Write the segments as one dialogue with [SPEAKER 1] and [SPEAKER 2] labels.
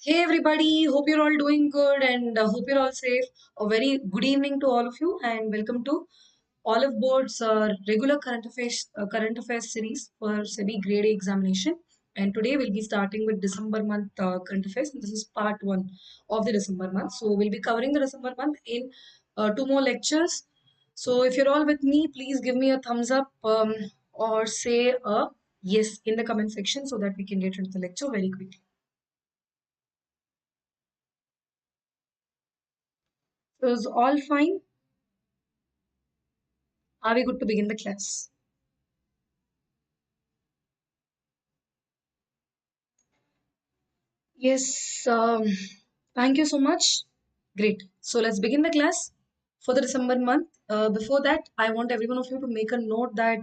[SPEAKER 1] Hey everybody, hope you're all doing good and hope you're all safe. A very good evening to all of you and welcome to Oliveboard's regular current affairs series for SEBI Grade A examination. And today we'll be starting with December month current affairs. And this is part one of the December month. So we'll be covering the December month in two more lectures. So if you're all with me, please give me a thumbs up or say a yes in the comment section so that we can get into the lecture very quickly. So is all fine? Are we good to begin the class? Yes, thank you so much. Great. So let's begin the class for the December month. Before that, I want every one of you to make a note that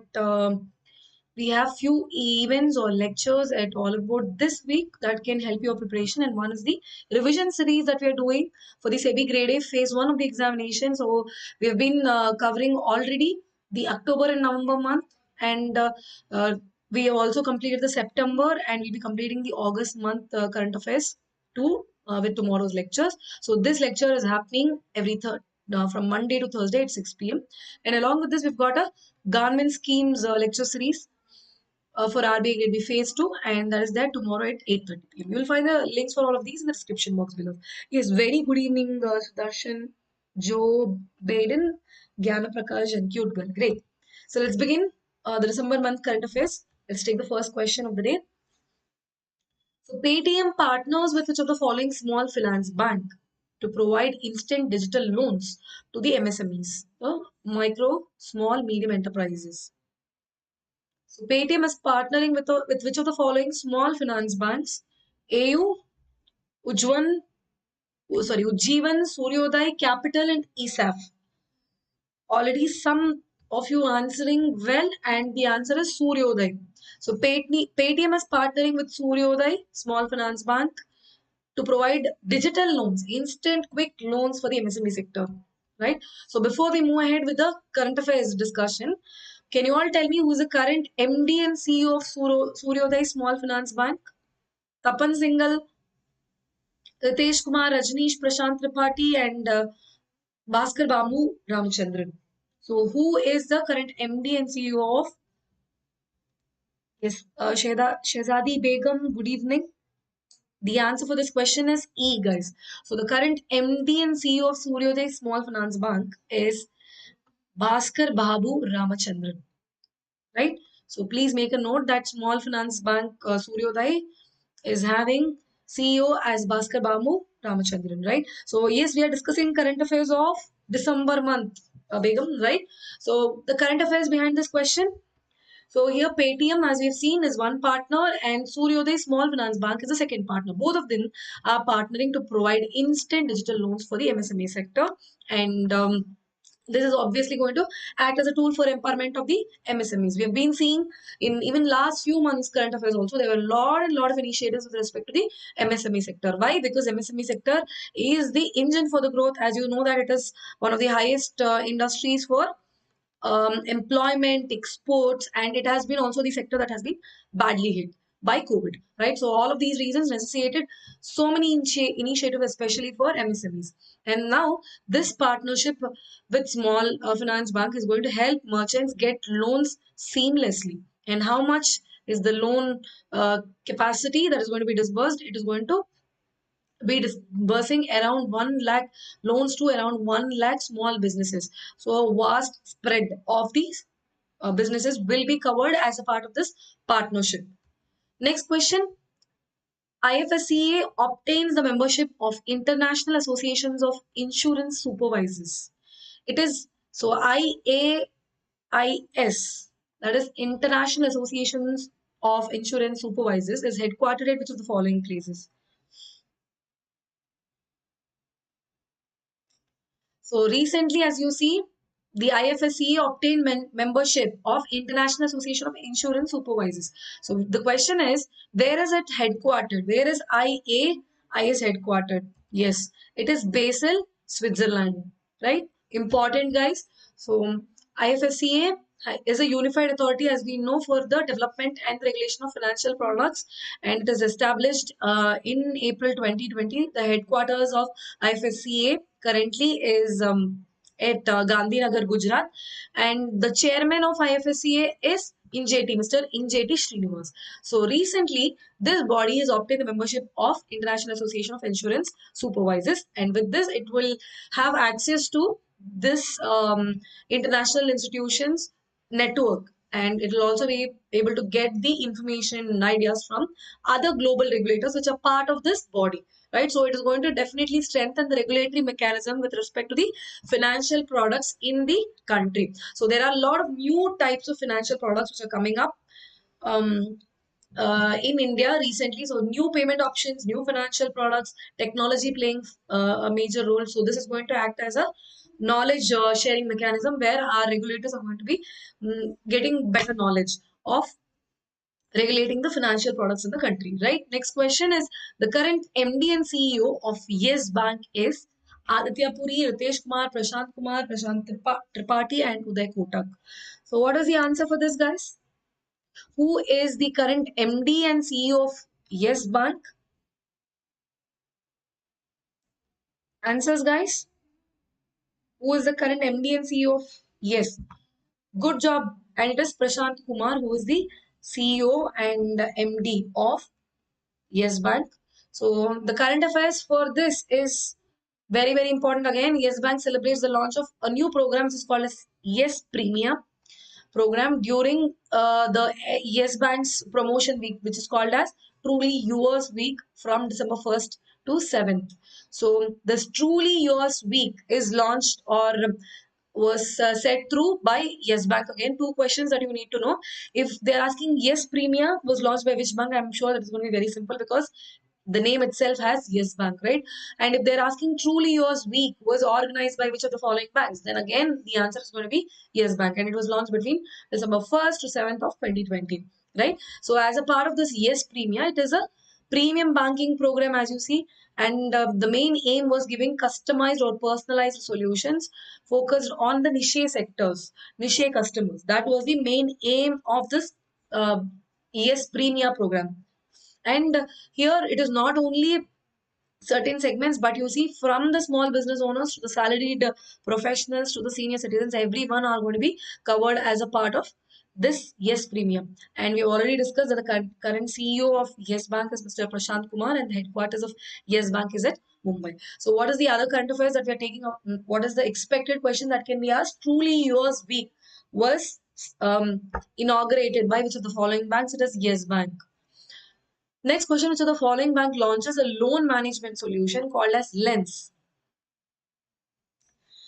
[SPEAKER 1] we have few events or lectures at Oliveboard this week that can help your preparation. And one is the revision series that we are doing for the SEBI Grade A phase one of the examination. So we have been covering already the October and November month, and uh, we have also completed the September, and we'll be completing the August month current affairs too with tomorrow's lectures. So this lecture is happening every third. From Monday to Thursday at 6 p.m. And along with this, we've got a government schemes lecture series for RBI Grade B Phase 2, and that is there tomorrow at 8:30 p.m. You will find the links for all of these in the description box below. Yes, very good evening, Sudarshan, Joe, Baden, Gyana Prakash, and Cute Girl. Great. So let's begin the December month current affairs. Let's take the first question of the day. So Paytm partners with which of the following small finance bank to provide instant digital loans to the MSMEs, micro, small, medium enterprises. So Paytm is partnering with which of the following small finance banks? AU, Ujwan, Ujjivan, Suryoday, Capital, and ESAF. Already some of you answering well, and the answer is Suryoday. So Paytm is partnering with Suryoday, small finance bank, to provide digital loans, instant quick loans for the MSME sector. Right? So before we move ahead with the current affairs discussion, can you all tell me who's the current MD and CEO of Suryoday Small Finance Bank? Tapan Singhal, Ritesh Kumar, Rajneesh, Prashant Tripathi, and Bhaskar Bamu Ramachandran. So, who is the current MD and CEO of? Yes, Shehzadi Begum. Good evening. The answer for this question is E, guys. So, the current MD and CEO of Suryoday Small Finance Bank is Bhaskar Babu Ramachandran. Right? So please make a note that Small Finance Bank Suryoday is having CEO as Bhaskar Bamu Ramachandran, right? So yes, we are discussing current affairs of December month, Begum, right? So the current affairs behind this question. So here Paytm, as we've seen, is one partner and Suryoday Small Finance Bank is the second partner. Both of them are partnering to provide instant digital loans for the MSME sector. And this is obviously going to act as a tool for empowerment of the MSMEs. We have been seeing in even last few months current affairs also there were a lot of initiatives with respect to the MSME sector. Why? Because MSME sector is the engine for the growth. As you know that it is one of the highest industries for employment, exports, and it has been also the sector that has been badly hit by COVID, right? So all of these reasons necessitated so many initiatives, especially for MSMEs. And now this partnership with small finance bank is going to help merchants get loans seamlessly. And how much is the loan capacity that is going to be disbursed? It is going to be disbursing around 1 lakh loans to around 1 lakh small businesses. So a vast spread of these businesses will be covered as a part of this partnership. Next question. IFSCA obtains the membership of International Associations of Insurance Supervisors. It is so IAIS, that is International Associations of Insurance Supervisors, is headquartered at which of the following places? So recently, as you see, the IFSCA obtained membership of International Association of Insurance Supervisors. So the question is, where is it headquartered? Where is IAIS headquartered? Yes, it is Basel, Switzerland, right? Important, guys. So IFSCA is a unified authority, as we know, for the development and regulation of financial products, and it is established in April 2020. The headquarters of IFSCA currently is at Gandhinagar, Gujarat, and the chairman of IFSCA is Injeti, Mr. Injeti Srinivas. So recently, this body has obtained the membership of International Association of Insurance Supervisors, and with this, it will have access to this international institutions network, and it will also be able to get the information and ideas from other global regulators which are part of this body, right? So it is going to definitely strengthen the regulatory mechanism with respect to the financial products in the country. So there are a lot of new types of financial products which are coming up um, in India recently. So new payment options, new financial products, technology playing a major role. So this is going to act as a knowledge sharing mechanism where our regulators are going to be getting better knowledge of regulating the financial products in the country, right? Next question is, the current MD and CEO of Yes Bank is Aditya Puri, Ritesh Kumar, Prashant Tripathi, and Uday Kotak. So what is the answer for this, guys? Who is the current MD and CEO of Yes Bank? Answers, guys. Who is the current MD and CEO of Yes? Good job. And it is Prashant Kumar, who is the CEO and MD of Yes Bank. So the current affairs for this is very, very important. Again, Yes Bank celebrates the launch of a new program which is called as Yes Premium program during the Yes Bank's promotion week, which is called as Truly Yours Week from December 1st to 7th. So this Truly Yours Week is launched or was set through by Yes Bank. Again, two questions that you need to know. If they're asking Yes Premier was launched by which bank, I'm sure that it's going to be very simple because the name itself has Yes Bank, right? And if they're asking Truly Yours Week was organized by which of the following banks, then again the answer is going to be Yes Bank, and it was launched between December 1st to 7th of 2020, right? So as a part of this Yes Premier, it is a premium banking program, as you see, and the main aim was giving customized or personalized solutions focused on the niche sectors, niche customers. That was the main aim of this uh, Yes Premier program. And here it is not only certain segments, but you see, from the small business owners to the salaried professionals to the senior citizens, everyone are going to be covered as a part of this Yes Premium. And we already discussed that the current CEO of Yes Bank is Mr. Prashant Kumar, and the headquarters of Yes Bank is at Mumbai. So what is the other current affairs that we are taking up? What is the expected question that can be asked? Truly Yours Week was inaugurated by which of the following banks? It is Yes Bank. Next question, which of the following bank launches a loan management solution called as Lens?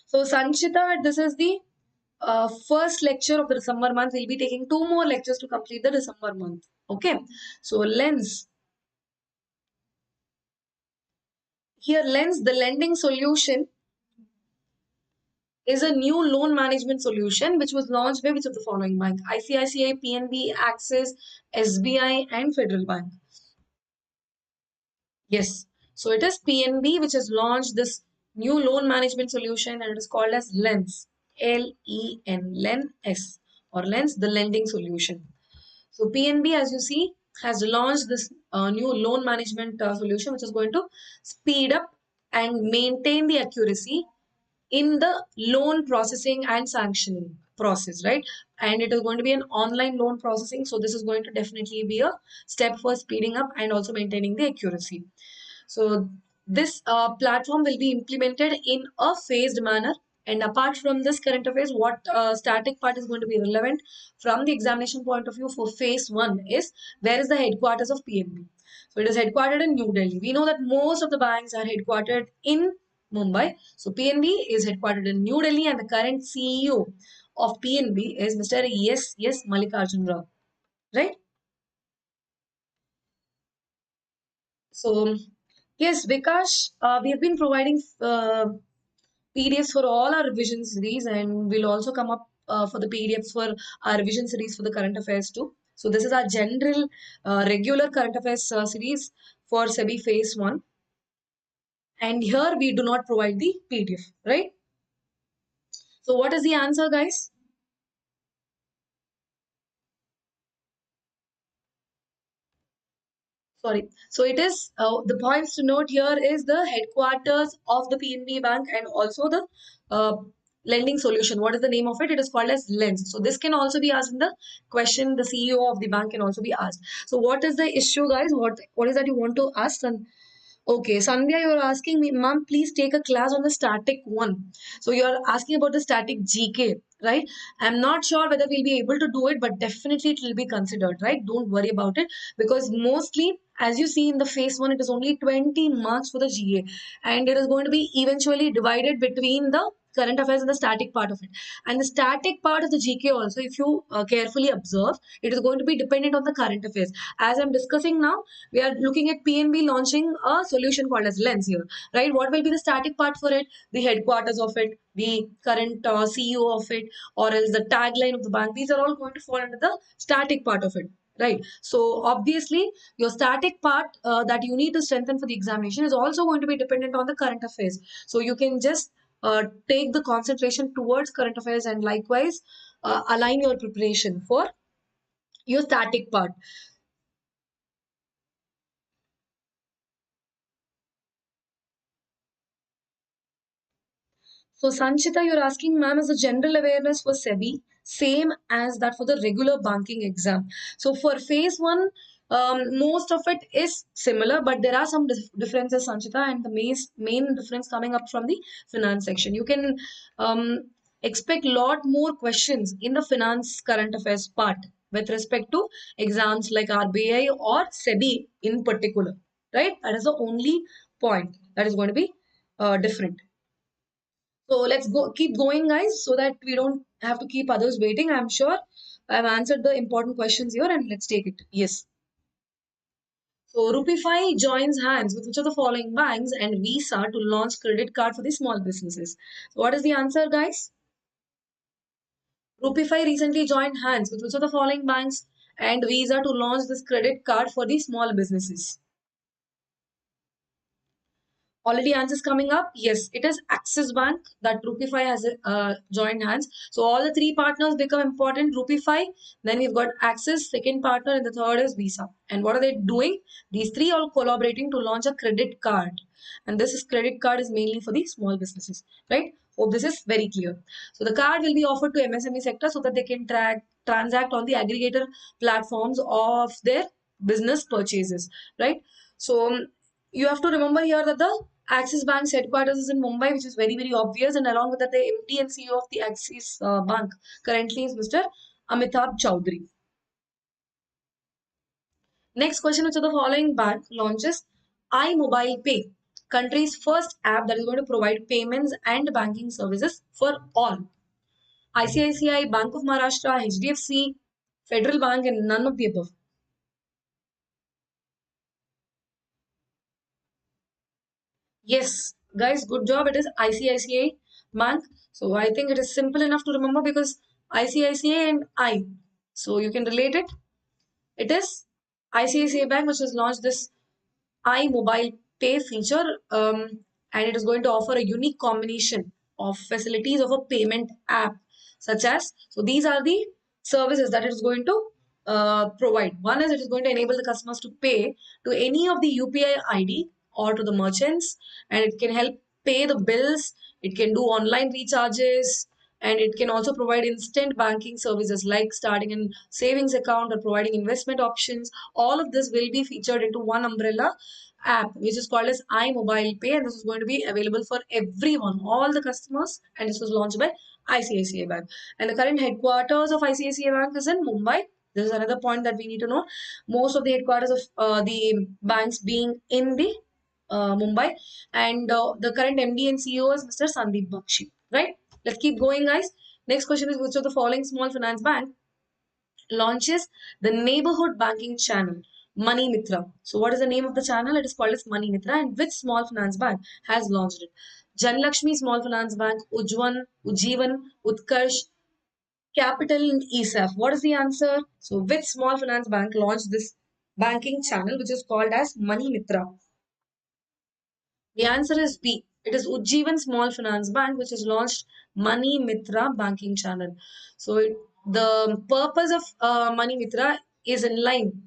[SPEAKER 1] So Sanchita, this is the first lecture of the December month. We'll be taking two more lectures to complete the December month. Okay. So Lens. Here Lens, the lending solution, is a new loan management solution which was launched by which of the following bank? ICICI, PNB, Axis, SBI, and Federal Bank. Yes. So it is PNB which has launched this new loan management solution, and it is called as Lens. L-E-N, Lens, or Lens, the lending solution. So PNB, as you see, has launched this new loan management solution which is going to speed up and maintain the accuracy in the loan processing and sanctioning process, right? And it is going to be an online loan processing. So this is going to definitely be a step for speeding up and also maintaining the accuracy. So this platform will be implemented in a phased manner. And apart from this current affairs, what static part is going to be relevant from the examination point of view for phase one is, where is the headquarters of PNB? So it is headquartered in New Delhi. We know that most of the banks are headquartered in Mumbai. So PNB is headquartered in New Delhi, and the current CEO of PNB is Mr. Yes Mallikarjun Rao, right? So yes, Vikash, we have been providing PDFs for all our revision series, and we'll also come up for the PDFs for our revision series for the current affairs too. So this is our general regular current affairs series for SEBI phase 1. And here we do not provide the PDF, right? So what is the answer, guys? Sorry. So it is the points to note here is the headquarters of the PNB Bank and also the uh, lending solution. What is the name of it? It is called as Lens. So this can also be asked in the question. The CEO of the bank can also be asked. So what is the issue, guys? What is that you want to ask? And okay, Sandhya, you're asking me, ma'am, please take a class on the static one. So you're asking about the static GK, right? I'm not sure whether we'll be able to do it, but definitely it will be considered, right? Don't worry about it because mostly, as you see in the phase one, it is only 20 marks for the GA and it is going to be eventually divided between the current affairs and the static part of it. And the static part of the GK also, if you carefully observe, it is going to be dependent on the current affairs. As I'm discussing now, we are looking at PNB launching a solution called as Lens here, right? What will be the static part for it? The headquarters of it, the current CEO of it, or else the tagline of the bank. These are all going to fall under the static part of it. Right. So obviously, your static part that you need to strengthen for the examination is also going to be dependent on the current affairs. So you can just take the concentration towards current affairs and likewise align your preparation for your static part. So, Sanchita, you're asking, ma'am, is the general awareness for SEBI same as that for the regular banking exam? So, for phase one, most of it is similar, but there are some differences, Sanchita, and the main difference coming up from the finance section. You can expect a lot more questions in the finance current affairs part with respect to exams like RBI or SEBI in particular, right? That is the only point that is going to be different. So let's go keep going, guys, so that we don't have to keep others waiting. I'm sure I've answered the important questions here, and let's take it. Yes. So Rupify joins hands with which of the following banks and Visa to launch credit card for the small businesses. So what is the answer, guys? Rupify recently joined hands with which of the following banks and Visa to launch this credit card for the small businesses. Already answers coming up. Yes, it is Axis Bank that Rupify has joined hands. So all the three partners become important. Rupify, then we've got Axis, second partner, and the third is Visa. And what are they doing? These three are collaborating to launch a credit card. And this is credit card is mainly for the small businesses, right? Hope this is very clear. So the card will be offered to MSME sector so that they can transact on the aggregator platforms of their business purchases, right? So you have to remember here that the Axis Bank's headquarters is in Mumbai, which is very, very obvious. And along with that, the MD and CEO of the Axis Bank currently is Mr. Amitabh Chowdhury. Next question, which of the following bank launches iMobile Pay, country's first app that is going to provide payments and banking services for all. ICICI, Bank of Maharashtra, HDFC, Federal Bank, and none of the above. Yes, guys, good job. It is ICICI Bank. So I think it is simple enough to remember because ICICI and I. So you can relate it. It is ICICI Bank which has launched this iMobile Pay feature, and it is going to offer a unique combination of facilities of a payment app, such as so these are the services that it is going to provide. One is it is going to enable the customers to pay to any of the UPI ID or to the merchants, and it can help pay the bills. It can do online recharges, and it can also provide instant banking services like starting a savings account or providing investment options. All of this will be featured into one umbrella app which is called as iMobile Pay, and this is going to be available for everyone, all the customers, and this was launched by ICICI Bank. And the current headquarters of ICICI Bank is in Mumbai. This is another point that we need to know. Most of the headquarters of the banks being in the Mumbai, and the current MD and CEO is Mr. Sandeep Bakshi. Right? Let's keep going, guys. Next question is which of the following small finance bank launches the neighborhood banking channel Money Mitra. So, what is the name of the channel? It is called as Money Mitra, and which small finance bank has launched it? Janlakshmi Small Finance Bank, Ujjivan, Utkarsh, Capital, and ESAF. What is the answer? So, which small finance bank launched this banking channel, which is called as Money Mitra? The answer is B. It is Ujjivan Small Finance Bank, which has launched Money Mitra banking channel. So, the purpose of Money Mitra is in line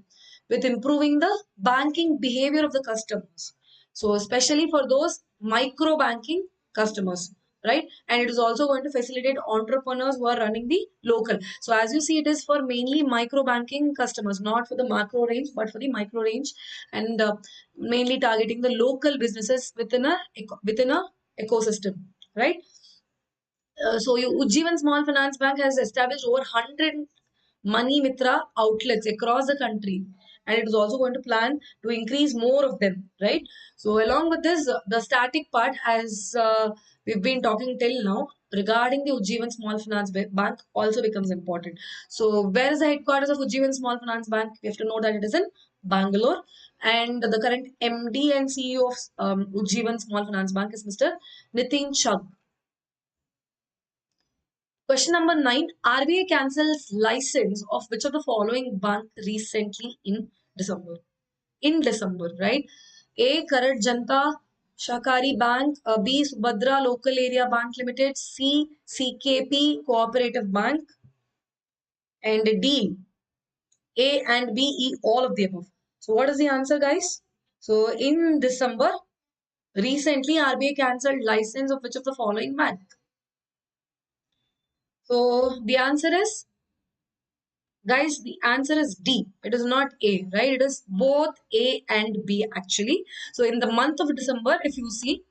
[SPEAKER 1] with improving the banking behavior of the customers. So especially for those micro banking customers, right? And it is also going to facilitate entrepreneurs who are running the local. So as you see, it is for mainly micro banking customers, not for the macro range, but for the micro range, and mainly targeting the local businesses within a ecosystem, right? Ujjivan Small Finance Bank has established over 100 Money Mitra outlets across the country, and it is also going to plan to increase more of them, right? So, along with this, the static part, as we've been talking till now, regarding the Ujjivan Small Finance Bank, also becomes important. So, where is the headquarters of Ujjivan Small Finance Bank? We have to know that it is in Bangalore, and the current MD and CEO of Ujjivan Small Finance Bank is Mr. Nitin Chugh. Question number 9. RBI cancels license of which of the following bank recently in December? In December, right? A. Karad Janta Shakari Bank, B. Subhadra Local Area Bank Limited, C. CKP Cooperative Bank, and D. A and B, E, all of the above. So, what is the answer, guys? So, in December, recently RBI cancelled license of which of the following bank? So, the answer is, guys, the answer is D. It is not A, right? It is both A and B actually. So in the month of December, if you see,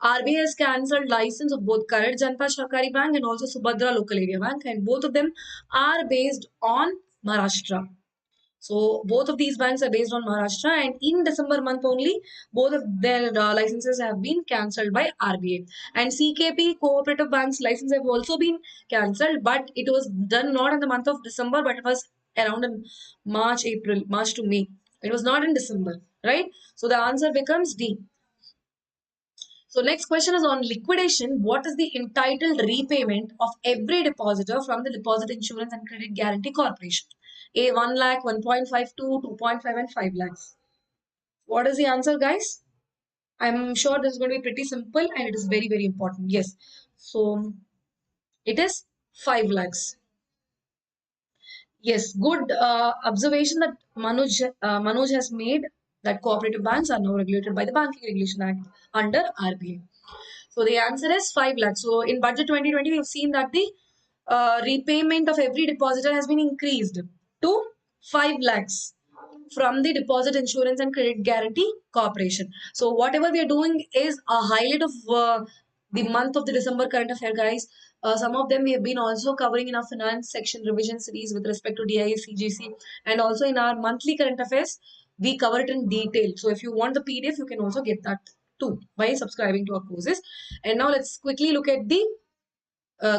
[SPEAKER 1] RBI has cancelled license of both Karad Janta Shakari Bank and also Subhadra Local Area Bank, and both of them are based on Maharashtra. So both of these banks are based on Maharashtra, and in December month only, both of their licenses have been cancelled by RBA. And CKP Cooperative Bank's license have also been cancelled, but it was done not in the month of December, but it was around in March to May. It was not in December, right? So the answer becomes D. So next question is on liquidation. What is the entitled repayment of every depositor from the Deposit Insurance and Credit Guarantee Corporation? A 1 lakh, 1.52, 2.5 and 5 lakhs. What is the answer, guys? I'm sure this is going to be pretty simple and it is very, very important. Yes. So it is 5 lakhs. Yes, good observation that Manoj has made, that cooperative banks are now regulated by the Banking Regulation Act under RBA. So the answer is 5 lakhs. So in budget 2020, we've seen that the repayment of every depositor has been increased to 5 lakhs from the Deposit Insurance and Credit Guarantee Corporation. So whatever we are doing is a highlight of the month of the December current affair, guys. Some of them we have been also covering in our finance section revision series with respect to DIA, CGC, and also in our monthly current affairs, we cover it in detail. So if you want the PDF, you can also get that too by subscribing to our courses. And now let's quickly look at the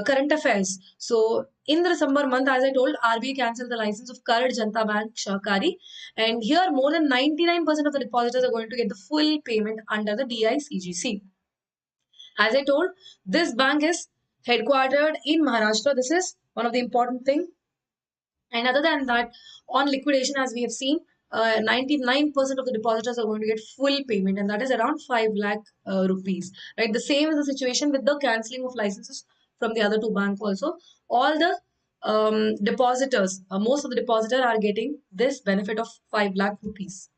[SPEAKER 1] current affairs. So in the December month, as I told, RBI cancelled the license of Karad Janta Bank Shahkari, and here more than 99% of the depositors are going to get the full payment under the DICGC. As I told, this bank is headquartered in Maharashtra. This is one of the important things. And other than that, on liquidation, as we have seen, 99% of the depositors are going to get full payment, and that is around 5 lakh rupees. Right. The same is the situation with the cancelling of licenses from the other two banks also. All the depositors, most of the depositors are getting this benefit of 5 lakh rupees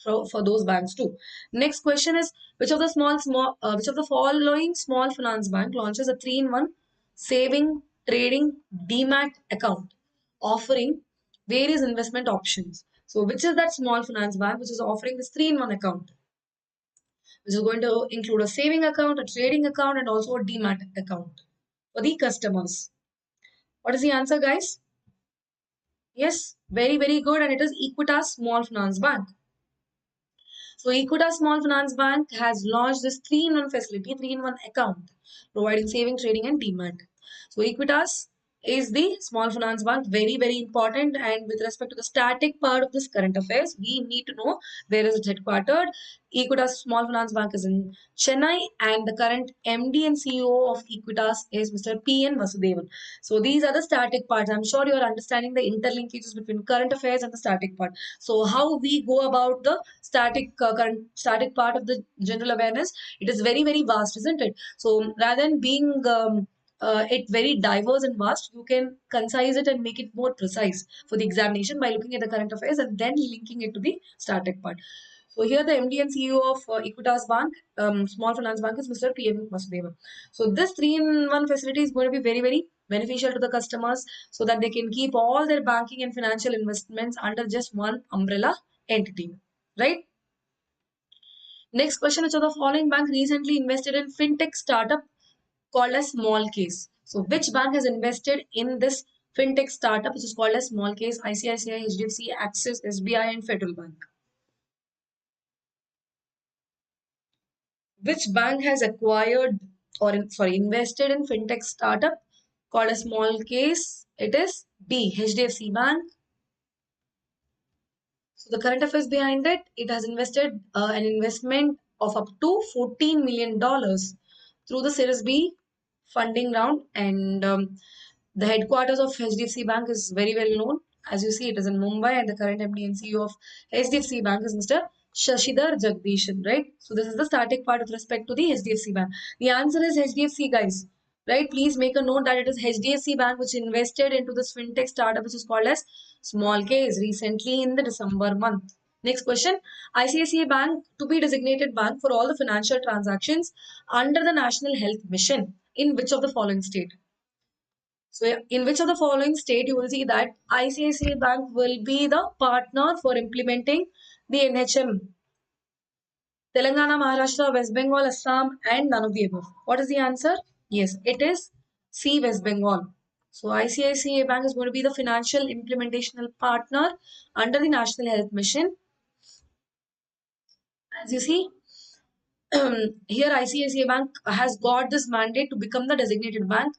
[SPEAKER 1] for those banks too. Next question is, which of the following small finance bank launches a 3-in-1 saving trading demat account offering various investment options? So which is that small finance bank which is offering this 3-in-1 account, which is going to include a saving account, a trading account, and also a demat account for the customers? What is the answer, guys? Yes, very, very good. And it is Equitas Small Finance Bank. So Equitas Small Finance Bank has launched this 3-in-1 facility, 3-in-1 account, providing saving, trading, and demat. So Equitas is the small finance bank, very, very important. And with respect to the static part of this current affairs, we need to know where is it headquartered. Equitas Small Finance Bank is in Chennai, and the current MD and CEO of Equitas is Mr. P.N. Vasudevan. So these are the static parts. I'm sure you are understanding the interlinkages between current affairs and the static part. So how we go about the static part of the general awareness, it is very, very vast, isn't it? So rather than being it very diverse and vast, you can concise it and make it more precise for the examination by looking at the current affairs and then linking it to the static part. So here the MD and CEO of Equitas Bank, small finance bank, is Mr. PM Vasudeva. So this three-in-one facility is going to be very, very beneficial to the customers so that they can keep all their banking and financial investments under just one umbrella entity, right? Next question, which of the following bank recently invested in fintech startup called as small case? So which bank has invested in this fintech startup which is called as small case? ICICI, HDFC, Axis, SBI and Federal Bank. Which bank has acquired or invested in fintech startup called a small case? It is B, HDFC Bank. So the current affairs behind it, it has invested an investment of up to $14 million through the Series B funding round, and the headquarters of HDFC Bank is very well known. As you see, it is in Mumbai, and the current MD and CEO of HDFC Bank is Mr. Shashidhar Jagdishan, right? So this is the static part with respect to the HDFC Bank. The answer is HDFC, guys. Right? Please make a note that it is HDFC Bank which invested into this fintech startup which is called as Small Case recently in the December month. Next question. ICICI Bank to be designated bank for all the financial transactions under the National Health Mission in which of the following state? So in which of the following state you will see that ICICI Bank will be the partner for implementing the NHM? Telangana, Maharashtra, West Bengal, Assam, and none of the above. What is the answer? Yes, it is C, West Bengal. So ICICI Bank is going to be the financial implementational partner under the National Health Mission. As you see, here ICICI Bank has got this mandate to become the designated bank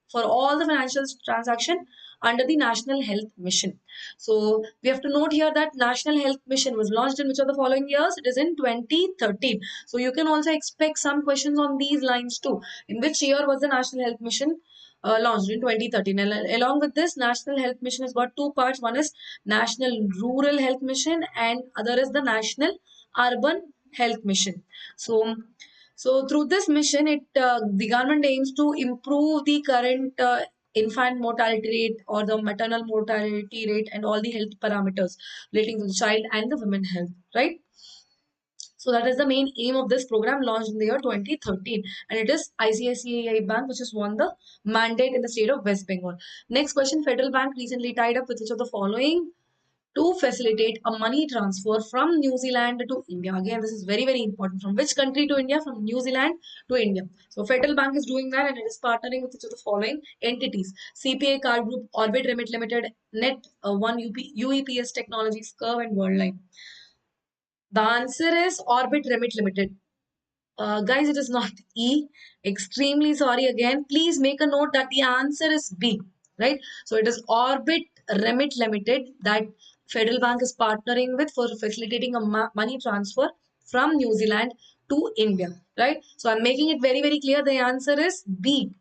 [SPEAKER 1] for all the financial transaction under the National Health Mission. So we have to note here that National Health Mission was launched in which of the following years? It is in 2013. So you can also expect some questions on these lines too. In which year was the National Health Mission launched? In 2013. And along with this, National Health Mission has got two parts. One is National Rural Health Mission and other is the National Urban Health Mission. So through this mission, the government aims to improve the current infant mortality rate or the maternal mortality rate and all the health parameters relating to the child and the women health, right? So that is the main aim of this program launched in the year 2013, and it is ICICI Bank which has won the mandate in the state of West Bengal. Next question, Federal Bank recently tied up with which of the following to facilitate a money transfer from New Zealand to India. Again, this is very, very important. From which country to India? From New Zealand to India. So Federal Bank is doing that and it is partnering with each of the following entities. CPA Card Group, Orbit Remit Limited, Net, One UEPS Technologies, Curve and Worldline. The answer is Orbit Remit Limited. Guys, it is not E. Extremely sorry again. Please make a note that the answer is B, right? So it is Orbit Remit Limited that Federal Bank is partnering with for facilitating a money transfer from New Zealand to India, right? So I'm making it very, very clear. The answer is B,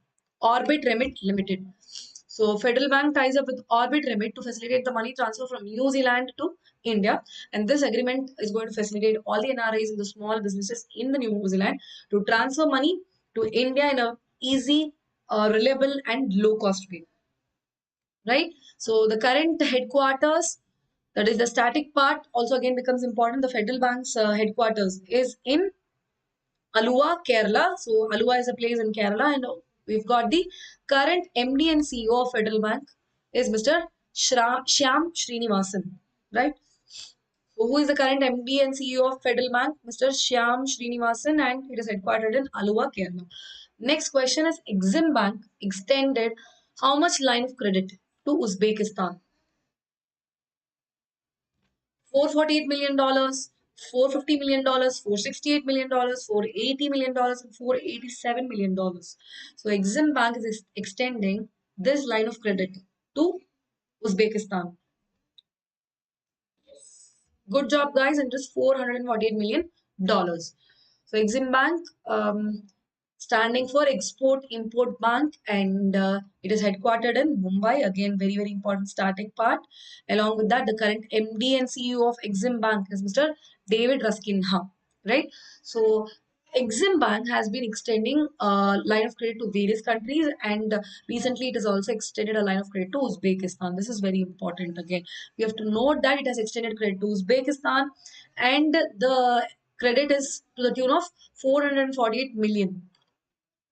[SPEAKER 1] Orbit Remit Limited. So Federal Bank ties up with Orbit Remit to facilitate the money transfer from New Zealand to India. And this agreement is going to facilitate all the NRIs and the small businesses in the New Zealand to transfer money to India in a easy, reliable and low cost way. Right? So the current headquarters, that is the static part, also again becomes important. The Federal Bank's headquarters is in Alua, Kerala. So Alua is a place in Kerala, and we've got the current MD and CEO of Federal Bank is Mr. Shyam Srinivasan, right? So who is the current MD and CEO of Federal Bank? Mr. Shyam Srinivasan, and it is headquartered in Alua, Kerala. Next question is Exim Bank extended how much line of credit to Uzbekistan? $448 million, $450 million, $468 million, $480 million, and $487 million. So Exim Bank is extending this line of credit to Uzbekistan. Good job, guys, and just $448 million. So Exim Bank, standing for Export Import Bank, and it is headquartered in Mumbai. Again, very, very important static part. Along with that, the current MD and CEO of Exim Bank is Mr. David Raskinha, right? So Exim Bank has been extending line of credit to various countries, and recently it has also extended a line of credit to Uzbekistan. This is very important. Again, we have to note that it has extended credit to Uzbekistan, and the credit is to the tune of 448 million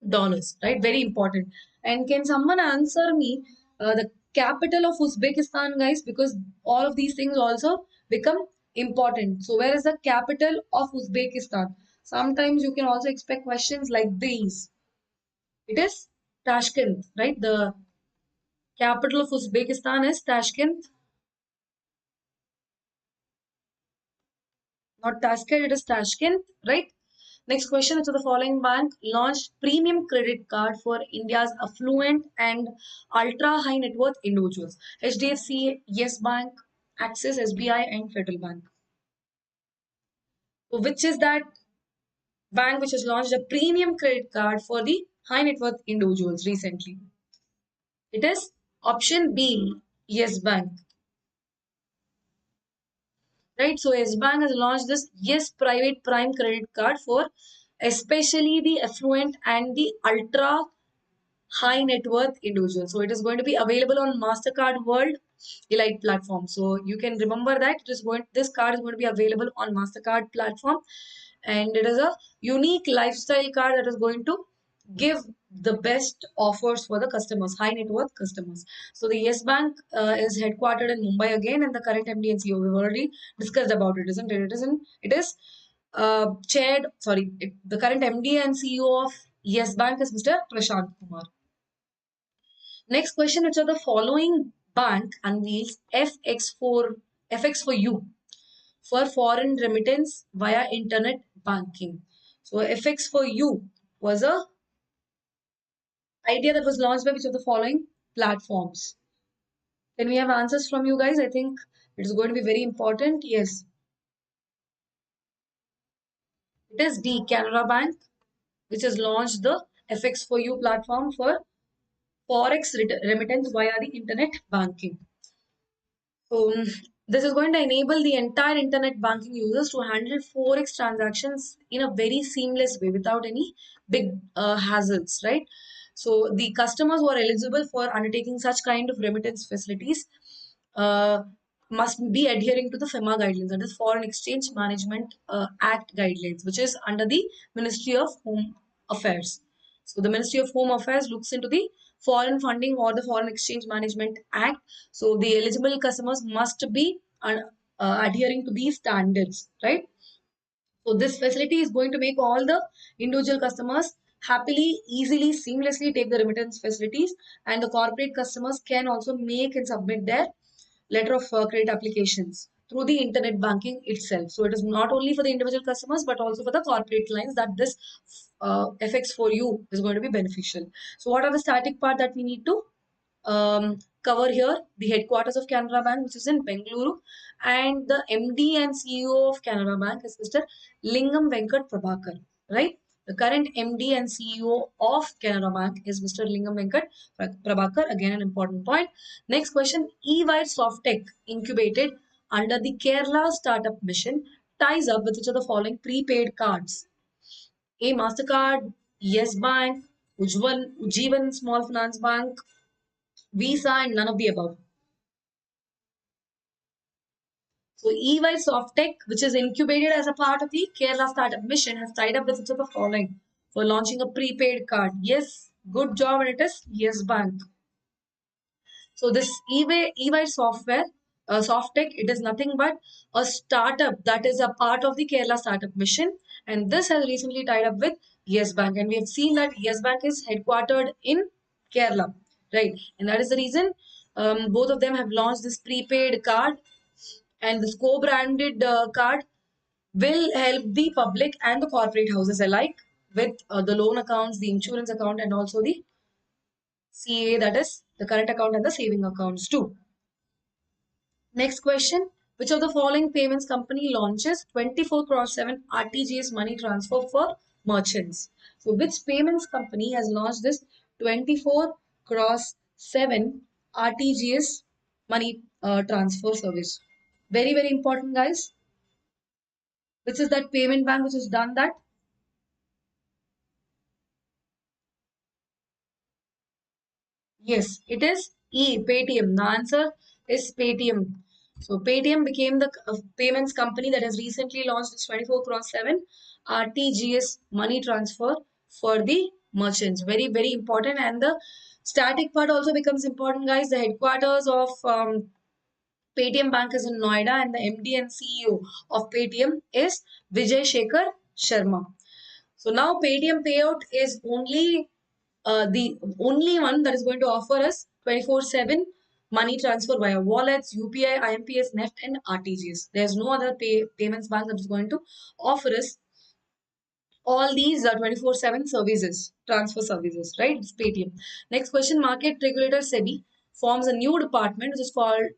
[SPEAKER 1] dollars, right? Very important. And can someone answer me the capital of Uzbekistan, guys? Because all of these things also become important. So, where is the capital of Uzbekistan? Sometimes you can also expect questions like these. It is Tashkent, right? The capital of Uzbekistan is Tashkent, not Tashkent, it is Tashkent, right? Next question. So the following bank launched premium credit card for India's affluent and ultra high net worth individuals. HDFC, Yes Bank, Axis, SBI, and Federal Bank. So which is that bank which has launched a premium credit card for the high net worth individuals recently? It is option B, Yes Bank. Right, so Yes Bank has launched this Yes Private Prime credit card for especially the affluent and the ultra high net worth individual. So it is going to be available on Mastercard World Elite platform. So you can remember that this card is going to be available on Mastercard platform, and it is a unique lifestyle card that is going to give the best offers for the customers, high net worth customers. So the Yes Bank is headquartered in Mumbai again, and the current MD and CEO we've already discussed about it, isn't it? It is chaired. Sorry, the current MD and CEO of Yes Bank is Mr. Prashant Kumar. Next question, which are the following bank unveils FX for you for foreign remittance via internet banking. So FX for you was a idea that was launched by which of the following platforms? Can we have answers from you guys? I think it is going to be very important. Yes, it is D, Canara Bank, which has launched the FX for you platform for forex remittance via the internet banking. This is going to enable the entire internet banking users to handle forex transactions in a very seamless way without any big hazards, right? So the customers who are eligible for undertaking such kind of remittance facilities uh, must be adhering to the FEMA guidelines, that is Foreign Exchange Management Act guidelines, which is under the Ministry of Home Affairs. So the Ministry of Home Affairs looks into the foreign funding or the Foreign Exchange Management Act. So the eligible customers must be adhering to these standards, right? So this facility is going to make all the individual customers happily, easily, seamlessly take the remittance facilities, and the corporate customers can also make and submit their letter of credit applications through the internet banking itself. So it is not only for the individual customers but also for the corporate clients that this FX for you is going to be beneficial. So what are the static part that we need to cover here? The headquarters of Canara Bank, which is in Bengaluru, and the MD and CEO of Canara Bank is Mr. Lingam Venkat Prabhakar, right? The current MD and CEO of Canara Bank is Mr. Lingam Venkat Prabhakar. Again, an important point. Next question: EY Softech incubated under the Kerala Startup Mission ties up with which of the following prepaid cards? A. Mastercard, Yes Bank, Ujjivan Small Finance Bank, Visa, and none of the above. So EY Softech, which is incubated as a part of the Kerala Startup Mission, has tied up with which of the following for launching a prepaid card? Yes, good job, and it is Yes Bank. So this EY software, Softech, it is nothing but a startup that is a part of the Kerala Startup Mission, and this has recently tied up with Yes Bank, and we have seen that Yes Bank is headquartered in Kerala, right? And that is the reason both of them have launched this prepaid card, and this co-branded card will help the public and the corporate houses alike with the loan accounts, the insurance account, and also the CA, that is the current account and the saving accounts too. Next question. Which of the following payments company launches 24/7 RTGS money transfer for merchants? So which payments company has launched this 24/7 RTGS money transfer service? Very, very important, guys. Which is that payment bank which has done that? Yes, it is E, Paytm. The answer is Paytm. So Paytm became the payments company that has recently launched its 24 cross 7 RTGS money transfer for the merchants. Very, very important. And the static part also becomes important, guys. The headquarters of Paytm Bank is in Noida, and the MD and CEO of Paytm is Vijay Shekhar Sharma. So now Paytm payout is the only one that is going to offer us 24/7 money transfer via wallets, UPI, IMPS, NEFT, and RTGS. There's no other payments bank that is going to offer us all these 24/7 services, transfer services, right? It's Paytm. Next question, market regulator SEBI forms a new department which is called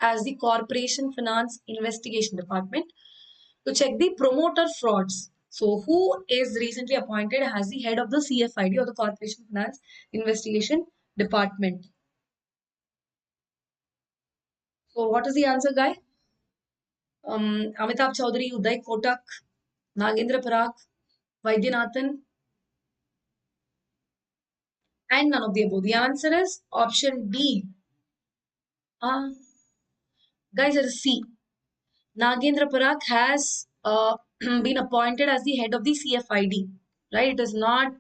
[SPEAKER 1] as the Corporation Finance Investigation Department to check the promoter frauds. So, who is recently appointed as the head of the CFID or the Corporation Finance Investigation Department? So, what is the answer, guy? Amitabh Chaudhary, Uday Kotak, Nagendra Parak, Vaidyanathan, and none of the above. The answer is option D. Uh, guys, it is C. Nagendra Parak has been appointed as the head of the CFID, right? It is not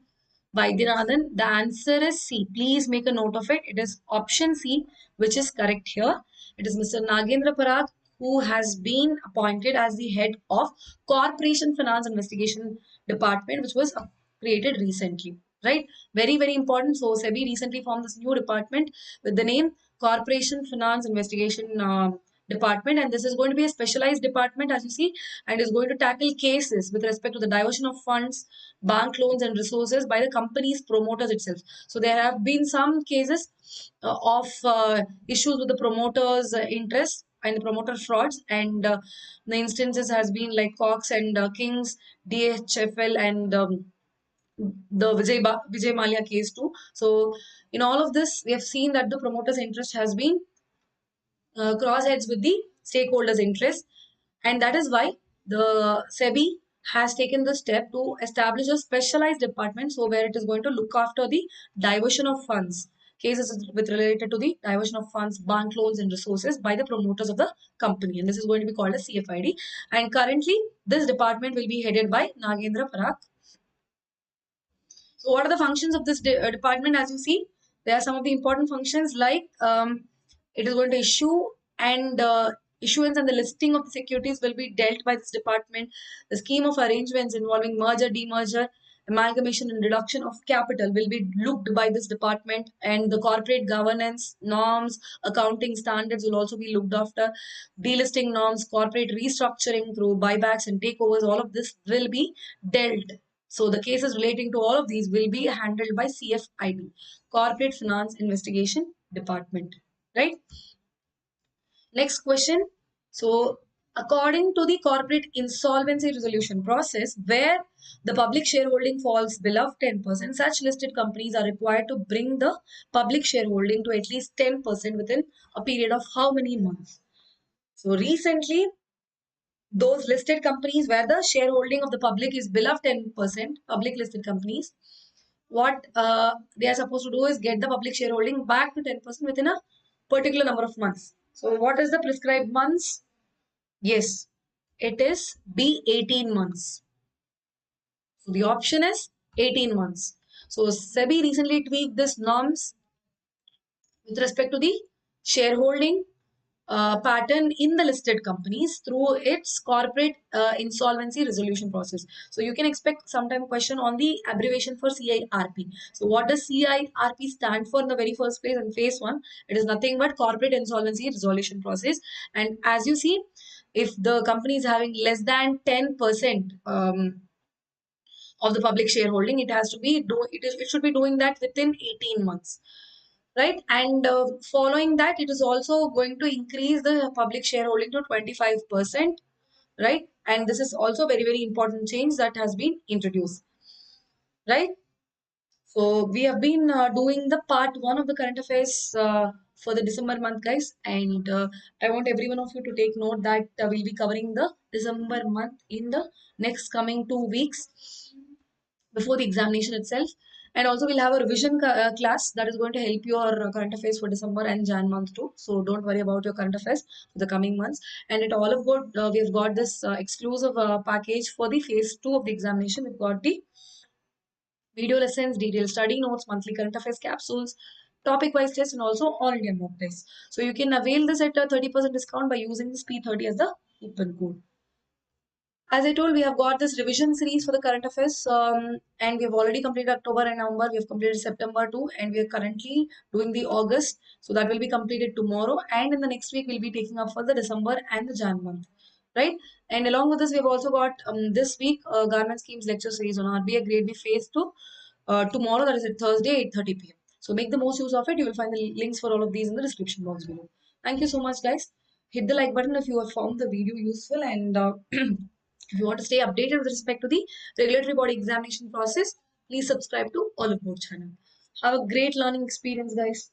[SPEAKER 1] Vaidyanathan. The answer is C. Please make a note of it. It is option C, which is correct here. It is Mr. Nagendra Parak who has been appointed as the head of Corporation Finance Investigation Department, which was created recently. Right? Very, very important. So, SEBI recently formed this new department with the name Corporation Finance Investigation Department, and this is going to be a specialized department, as you see, and is going to tackle cases with respect to the diversion of funds, bank loans, and resources by the company's promoters itself. So there have been some cases of issues with the promoters' interest and the promoter frauds, and the instances has been like Cox and Kings, DHFL, and the Vijay Malia case too. So in all of this, we have seen that the promoter's interest has been crossheads with the stakeholders' interest, and that is why the SEBI has taken the step to establish a specialized department, so where it is going to look after the diversion of funds cases with related to the diversion of funds, bank loans, and resources by the promoters of the company, and this is going to be called a CFID. And currently, this department will be headed by Nagendra Parak. So, what are the functions of this department? As you see, there are some of the important functions like it is going to issue and issuance and the listing of the securities will be dealt by this department. The scheme of arrangements involving merger, demerger, amalgamation, and reduction of capital will be looked by this department, and the corporate governance norms, accounting standards will also be looked after. Delisting norms, corporate restructuring through buybacks and takeovers, all of this will be dealt. So the cases relating to all of these will be handled by CFID, Corporate Finance Investigation Department. Right? Next question. So, according to the corporate insolvency resolution process, where the public shareholding falls below 10%, such listed companies are required to bring the public shareholding to at least 10% within a period of how many months? So, recently, those listed companies where the shareholding of the public is below 10%, public listed companies, what they are supposed to do is get the public shareholding back to 10% within a particular number of months. So, what is the prescribed months? Yes, it is B 18 months. So, the option is 18 months. So, SEBI recently tweaked this norms with respect to the shareholding pattern in the listed companies through its corporate insolvency resolution process. So you can expect sometime question on the abbreviation for CIRP. So what does CIRP stand for in the very first place? In phase one, it is nothing but corporate insolvency resolution process. And as you see, if the company is having less than 10% of the public shareholding, it has to be it should be doing that within 18 months, right? And following that, it is also going to increase the public shareholding to 25%, right? And this is also very, very important change that has been introduced, right? So we have been doing the part one of the current affairs for the December month, guys, and I want every one of you to take note that we'll be covering the December month in the next coming 2 weeks before the examination itself. And also we'll have a revision class that is going to help your current affairs for December and Jan month too. So don't worry about your current affairs for the coming months. And at Oliveboard, we've got this exclusive package for the phase 2 of the examination. We've got the video lessons, detailed study notes, monthly current affairs capsules, topic-wise tests, and also all India mock tests. So you can avail this at a 30% discount by using this P30 as the coupon code. As I told, we have got this revision series for the current affairs, and we have already completed October and November. We have completed September too, and we are currently doing the August. So that will be completed tomorrow, and in the next week we'll be taking up for the December and the Jan month, right? And along with this, we have also got this week government schemes lecture series on RBI Grade B Phase 2 tomorrow. That is at Thursday, 8:30 p.m. So make the most use of it. You will find the links for all of these in the description box below. Thank you so much, guys. Hit the like button if you have found the video useful, and if you want to stay updated with respect to the regulatory body examination process, please subscribe to Oliveboard channel. Have a great learning experience, guys.